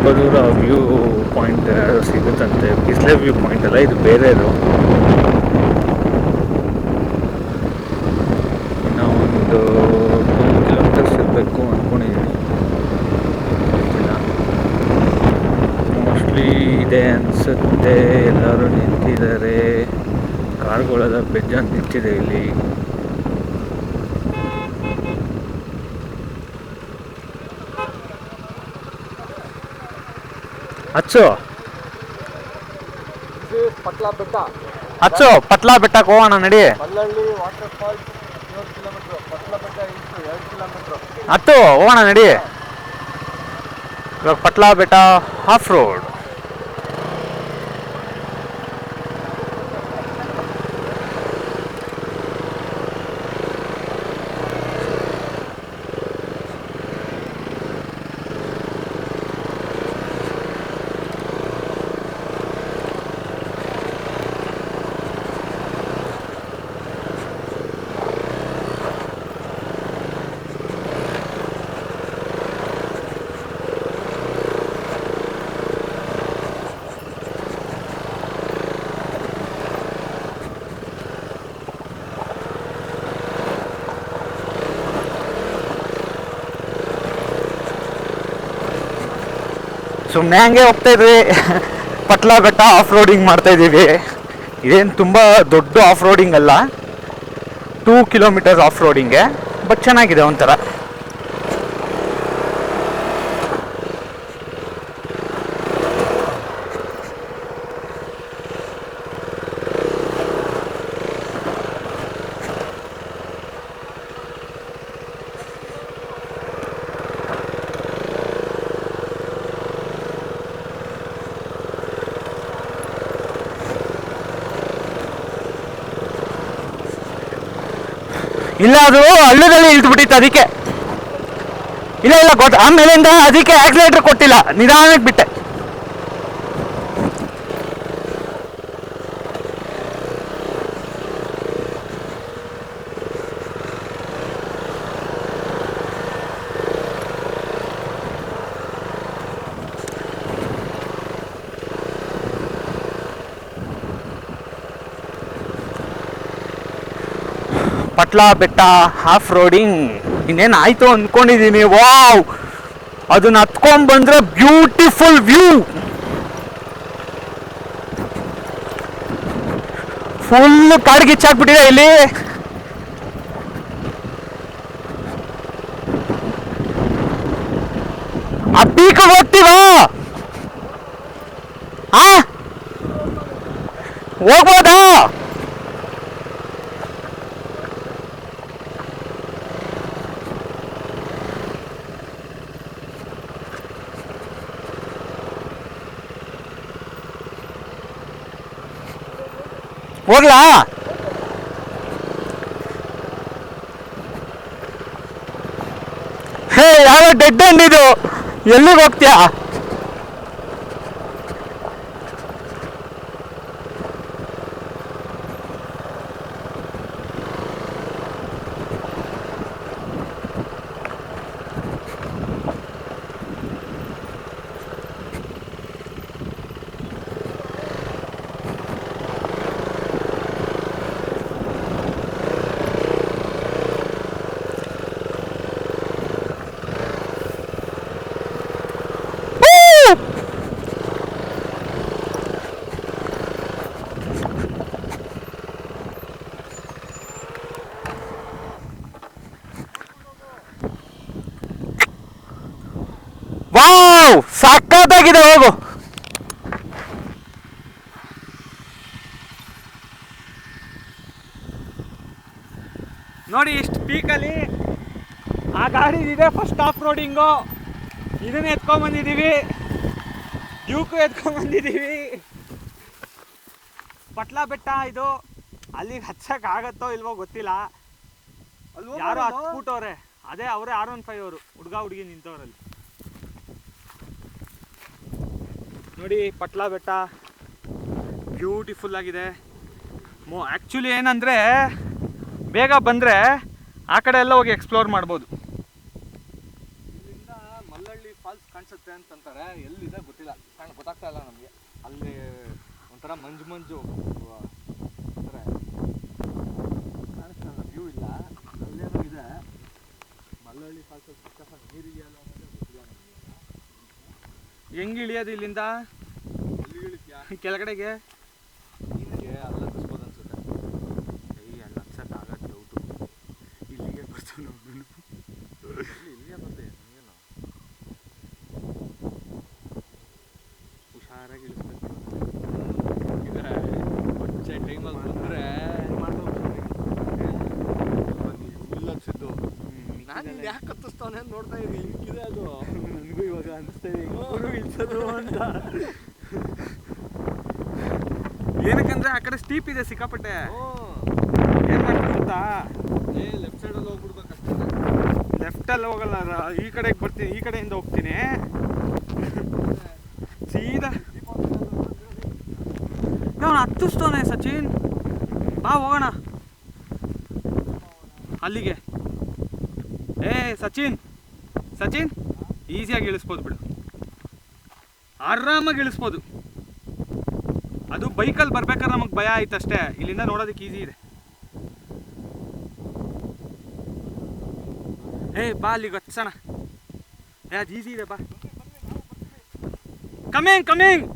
ತುಂಬ ದೂರ view point ಸಿಗುತ್ತಂತೆ. ಬಿಸ್ಲೆ view point ಅಲ್ಲ, ಇದು ಬೇರೆದು. ಇನ್ನೂ ಒಂದು 2 ಕಿಲೋಮೀಟರ್ಸ್ ಇರಬೇಕು ಅಂದ್ಕೊಂಡಿದ್ದೀನಿ. ಮೋಸ್ಟ್ಲಿ ಇದೆ ಅನಿಸುತ್ತೆ. ಎಲ್ಲರೂ ನಿಂತಿದ್ದಾರೆ, ಕಾರ್ಗಳೆಲ್ಲ ಬೆಜ್ಜಾನ್ ನಿಂತಿದೆ ಇಲ್ಲಿ. ಹಚ್ಚು ಪಟ್ಲಾ ಬೆಟ್ಟ, ಹಚ್ಚು ಪಟ್ಲಾ ಬೆಟ್ಟಕ್ಕೆ ಹೋಗೋಣ ನಡಿ. Mallalli water falls 7 kilometre, Patla ಬೆಟ್ಟ 2 ಕಿಲೋಮೀಟರ್. ಹತ್ತು ಹೋಗೋಣ ನಡಿ. ಇವಾಗ ಪಟ್ಲಾ ಬೆಟ್ಟ ಆಫ್ ರೋಡ್. ಸುಮ್ಮನೆ ಹಂಗೆ ಹೋಗ್ತಾ ಇದ್ವಿ. ಪಟ್ಲಾ ಬೆಟ್ಟ ಆಫ್ ರೋಡಿಂಗ್ ಮಾಡ್ತಾ ಇದ್ದೀವಿ. ಇದೇನು ತುಂಬ ದೊಡ್ಡ ಆಫ್ ರೋಡಿಂಗ್ ಅಲ್ಲ, 2 ಕಿಲೋಮೀಟರ್ಸ್ ಆಫ್ ರೋಡಿಂಗೆ. ಬಟ್ ಚೆನ್ನಾಗಿದೆ ಒಂಥರ. ಇಲ್ಲ, ಅದು ಹಳ್ಳದಲ್ಲಿ ಇಳಿದ್ಬಿಟ್ಟಿತ್ತು, ಅದಕ್ಕೆ. ಇಲ್ಲ ಆಮೇಲಿಂದ ಅದಕ್ಕೆ ಆಕ್ಸಿಲೇಟರ್ ಕೊಟ್ಟಿಲ್ಲ, ನಿಧಾನಕ್ಕೆ ಬಿಟ್ಟೆ. ಪಟ್ಲಾ ಬೆಟ್ಟ ಹಾಫ್ ರೋಡಿಂಗ್ ಇನ್ನೇನು ಆಯಿತು ಅಂದ್ಕೊಂಡಿದ್ದೀನಿ. ವಾವ್, ಅದನ್ನ ಹತ್ಕೊಂಡ್ ಬಂದ್ರೆ ಬ್ಯೂಟಿಫುಲ್ ವ್ಯೂ. ಫುಲ್ ಕಾಡ್ಗಿಚ್ಚಾಕ್ಬಿಟ್ಟಿದೆ ಇಲ್ಲಿ. ಆ ಪೀಕ್ ಹೋಗ್ತೀವ? ಹೋಗ್ಬೋದಾ? ಹೋಗ್ಲಾ? ಹೇ, ಯಾವ ಡೆಡ್ ಎಂಡ್ ಇದು? ಎಲ್ಲಿಗೆ ಹೋಗ್ತೀಯಾ? ವಾವ್, ಸಕ್ಕತ್ತಾಗಿದೆ. ಹೋಗು. ನೋಡಿ, ಇಷ್ಟು ಪೀಕಲ್ಲಿ ಆ ಗಾಡಿ ಇದೆ. ಫಸ್ಟ್ ಆಫ್ ರೋಡಿಂಗು ಇದನ್ನೇ ಎತ್ಕೊಂಡ್ಬಂದಿದ್ದೀವಿ. ಡ್ಯೂಕು ಎತ್ಕೊಂಡ್ಬಂದಿದ್ದೀವಿ. ಪಟ್ಲಾ ಬೆಟ್ಟ ಇದು. ಅಲ್ಲಿಗೆ ಹಚ್ಚಕ್ಕಾಗತ್ತೋ ಇಲ್ವೋ ಗೊತ್ತಿಲ್ಲ. ಯಾರೋ ಹತ್ಬಿಟ್ಟವ್ರೆ. ಅದೇ ಅವರೇ R15 ಅವರು, ಹುಡುಗ ಹುಡುಗಿ ನಿಂತವ್ರಲ್ಲಿ. ನೋಡಿ, ಪಟ್ಲಾ ಬೆಟ್ಟ ಬ್ಯೂಟಿಫುಲ್ ಆಗಿದೆ. ಆ್ಯಕ್ಚುಲಿ ಏನಂದರೆ, ಬೇಗ ಬಂದರೆ ಆ ಕಡೆ ಎಲ್ಲ ಹೋಗಿ ಎಕ್ಸ್ಪ್ಲೋರ್ ಮಾಡ್ಬೋದು. ಇಲ್ಲಿಂದ ಮಲ್ಲಳ್ಳಿ ಫಾಲ್ಸ್ ಕಾಣಿಸುತ್ತೆ ಅಂತಂತಾರೆ, ಎಲ್ಲಿದೆ ಗೊತ್ತಿಲ್ಲ, ಗೊತ್ತಾಗ್ತಾ ಇಲ್ಲ ನಮಗೆ. ಅಲ್ಲಿ ಒಂಥರ ಮಂಜು ಒಂಥರ ಕಾಣಿಸ್ತಾ ಇಲ್ಲ, ವ್ಯೂ ಇಲ್ಲ. ಅಲ್ಲೇನೋ ಇದೆ ಮಲ್ಲಳ್ಳಿ ಫಾಲ್ಸ್, ಸಿಕ್ಕಾಪಟ್ಟೆ ನೀರಿದೆಯಲ್ಲ ಅನ್ನೋದೇ ಗೊತ್ತಿಲ್ಲ ನಮಗೆ. ಹೆಂಗೆ ಇಳಿಯೋದು ಇಲ್ಲಿಂದ ಎಲ್ಲಿ ಇಳಿತೀಯಾ? ಕೆಳಗಡೆಗೆ ನಿಮಗೆ ಅಲ್ಲ ಹತ್ತಿಸ್ಬೋದು ಅನ್ಸುತ್ತೆ. ಅಲ್ಲಿ ಹತ್ಸಕ್ಕಾಗದು ಡೌಟು. ಇಲ್ಲಿಗೆ ಬರ್ತಾನೆ ಒಬ್ಬನು. ಇಲ್ಲಿಗೆ ಬರ್ತೀವಿ ನಮಗೇನು. ಹುಷಾರಾಗಿ ಇಳಿಸ್ಬೇಕು. ಮುಂಚೆ ಟೈಮಲ್ಲಿ ಬಂದರೆ ಫುಲ್ ಅನ್ಸಿದ್ದು. ನಾನು ಯಾಕೆ ಹತ್ತಿಸ್ತಾನೆ ಅಂತ ನೋಡ್ತಾ ಇದ್ದೀನಿ, ಹಿಂಗಿದೆ ಅದು. ನನಗೂ ಇವಾಗ ಅನಿಸ್ತೇವೆ ಇಳಿಸೋದು ಅಂತ. ಏನಕ್ಕಂದ್ರೆ ಆ ಕಡೆ ಸ್ಟೀಪ್ ಇದೆ ಸಿಕ್ಕಾಪಟ್ಟೆ. ಏನು ಮಾಡ್ತೀನಿ ಗೊತ್ತಾ, ಲೆಫ್ಟ್ ಸೈಡಲ್ಲಿ ಹೋಗ್ಬಿಡ್ಬೇಕಷ್ಟೇ. ಲೆಫ್ಟಲ್ಲಿ ಹೋಗಲ್ಲ, ಈ ಕಡೆಗೆ ಬರ್ತೀನಿ, ಈ ಕಡೆಯಿಂದ ಹೋಗ್ತೀನಿ ಸೀದಾ. ಅವನು ಹತ್ತಿಸ್ತಾನೆ ಸಚಿನ್, ಬಾ ಹೋಗೋಣ ಅಲ್ಲಿಗೆ. ಸಚಿನ್ ಈಸಿಯಾಗಿ ಇಳಿಸ್ಬೋದು ಬಿಡು, ಆರಾಮಾಗಿ ಇಳಿಸ್ಬೋದು. ಅದು ಬೈಕಲ್ಲಿ ಬರ್ಬೇಕಾದ್ರೆ ನಮಗೆ ಭಯ ಆಯ್ತು ಅಷ್ಟೇ, ಇಲ್ಲಿಂದ ನೋಡೋದಕ್ಕೆ ಈಸಿ ಇದೆ. ಬಾ ಅಲ್ಲಿಗೆ ಹತ್ಸೋಣ. ಅದು ಈಸಿ ಇದೆ, ಬಾ. ಕಮಿಂಗ್.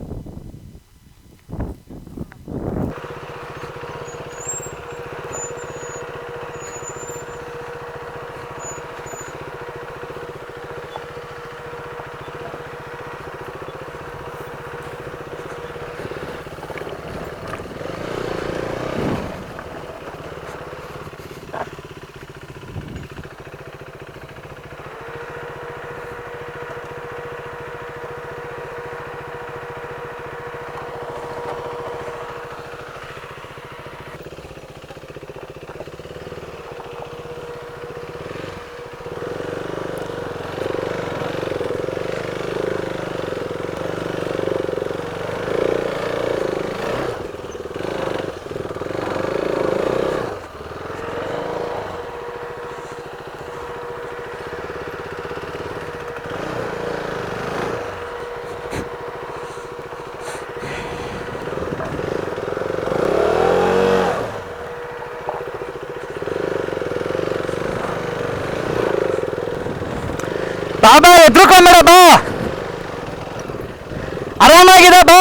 ಬಾಬಾ ಎದ್ರುಕೊಂಬೇಡ, ಬಾ, ಆರಾಮಾಗಿದೆ, ಬಾ.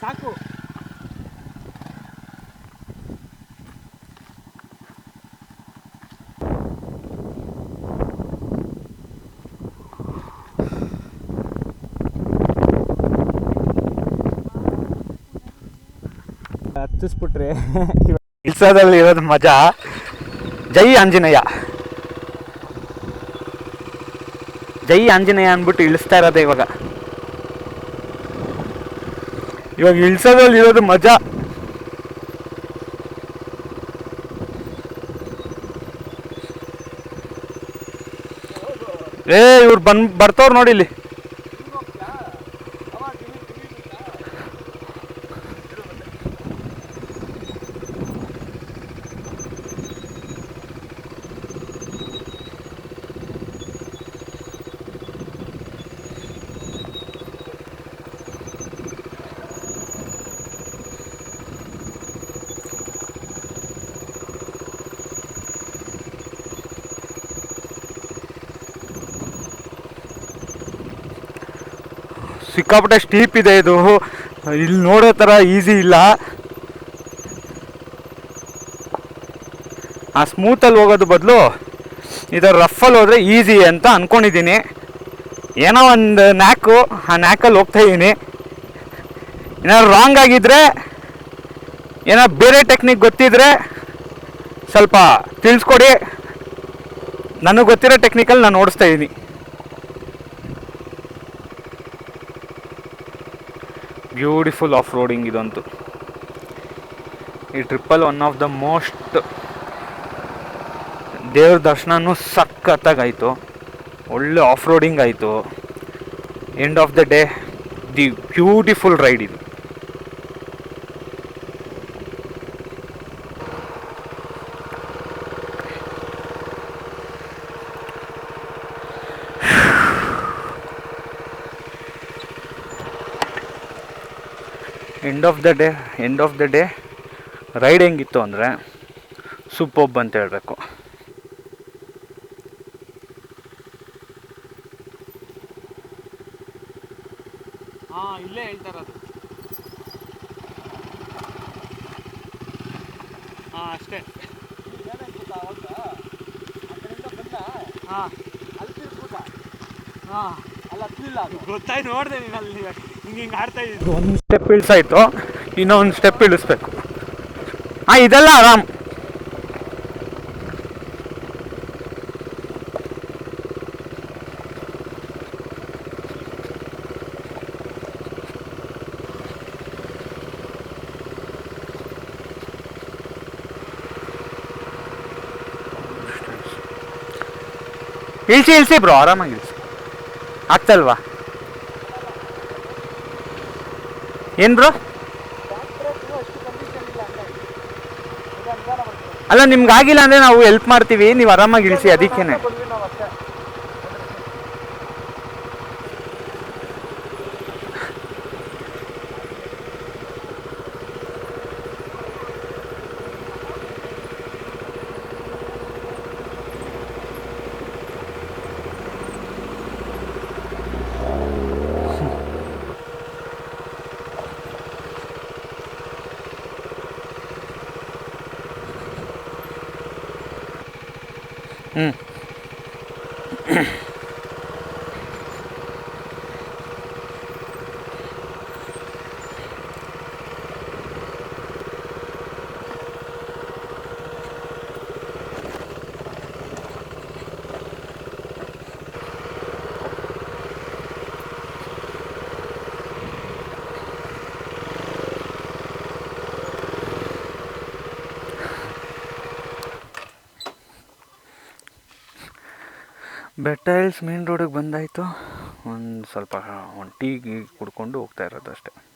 ಸಾಕು. ಹತ್ತಿಸ್ಬಿಟ್ರೆ ಇಳಿಸೋದ್ರಲ್ಲಿ ಇರೋದು ಮಜಾ. ಜೈ ಆಂಜನೇಯ ಅಂದ್ಬಿಟ್ಟು ಇಳಿಸ್ತಾ ಇರೋದೆ ಇವಾಗ ಇಳಿಸೋದ್ರಲ್ಲಿ ಇರೋದು ಮಜಾ. ಇವ್ರು ಬರ್ತವ್ರು ನೋಡಿ ಇಲ್ಲಿ. ಸಿಕ್ಕಾಪಟ್ಟೆ ಸ್ಟೀಪ್ ಇದೆ ಇದು, ಇಲ್ಲಿ ನೋಡೋ ಥರ ಈಸಿ ಇಲ್ಲ. ಆ ಸ್ಮೂತಲ್ಲಿ ಹೋಗೋದು ಬದಲು ಇದರ ರಫಲ್ಲಿ ಹೋದರೆ ಈಸಿ ಅಂತ ಅಂದ್ಕೊಂಡಿದ್ದೀನಿ. ಏನೋ ಒಂದು ನ್ಯಾಕು, ಆ ನ್ಯಾಕಲ್ಲಿ ಹೋಗ್ತಾಯಿದ್ದೀನಿ. ಏನಾದ್ರು ರಾಂಗ್ ಆಗಿದ್ದರೆ, ಏನೋ ಬೇರೆ ಟೆಕ್ನಿಕ್ ಗೊತ್ತಿದ್ದರೆ ಸ್ವಲ್ಪ ತಿಳಿಸ್ಕೊಡಿ. ನನಗೆ ಗೊತ್ತಿರೋ ಟೆಕ್ನಿಕಲ್ಲಿ ನಾನು ಓಡಿಸ್ತಾ ಇದ್ದೀನಿ. ಬ್ಯೂಟಿಫುಲ್ ಆಫ್ ರೋಡಿಂಗ್ ಇದಂತೂ. ಈ ಟ್ರಿಪ್ಪಲ್ಲಿ ಒನ್ ಆಫ್ ದ ಮೋಸ್ಟ್ ದೇವ್ರ ದರ್ಶನನೂ ಸಖತ್ತಾಗಾಯಿತು. ಒಳ್ಳೆ ಆಫ್ ರೋಡಿಂಗ್ ಆಯಿತು. End of the day the beautiful ride ಇದು. End of the day ride ಹೆಂಗಿತ್ತು ಅಂದರೆ ಸೂಪರ್ಬ್ ಅಂತ ಹೇಳಬೇಕು. ಇಲ್ಲೇ ಹೇಳ್ತಾರದು. ಅಷ್ಟೇ. ಗೊತ್ತಾಯ್ತು, ನೋಡಿದೆ ನೀನು ಅಲ್ಲಿ ಹಿಂಗೆ ಆಡ್ತಾ ಇದ್ದೀನಿ. ಒಂದು ಸ್ಟೆಪ್ ಇಳಿಸಾಯ್ತು, ಇನ್ನೊಂದು ಸ್ಟೆಪ್ ಇಳಿಸ್ಬೇಕು. ಇದೆಲ್ಲ ಆರಾಮ್. ಇಳಿಸಿ ಬ್ರೋ, ಆರಾಮಾಗಿ ಇಳಿಸಿ. ಆಗ್ತಲ್ವಾ ಏನು ಬ್ರೋ? ಅಲ್ಲ, ನಿಮ್ಗೆ ಆಗಿಲ್ಲ ಅಂದರೆ ನಾವು ಹೆಲ್ಪ್ ಮಾಡ್ತೀವಿ, ನೀವು ಆರಾಮಾಗಿ ಇಳಿಸಿ. ಅದಕ್ಕೇನೆ ಬೆಟ್ಟ ಹಿಲ್ಸ್ ಮೇನ್ ರೋಡಿಗೆ ಬಂದಾಯಿತು. ಒಂದು ಸ್ವಲ್ಪ ಟೀ ಕುಡ್ಕೊಂಡು ಹೋಗ್ತಾ ಇರೋದು ಅಷ್ಟೇ.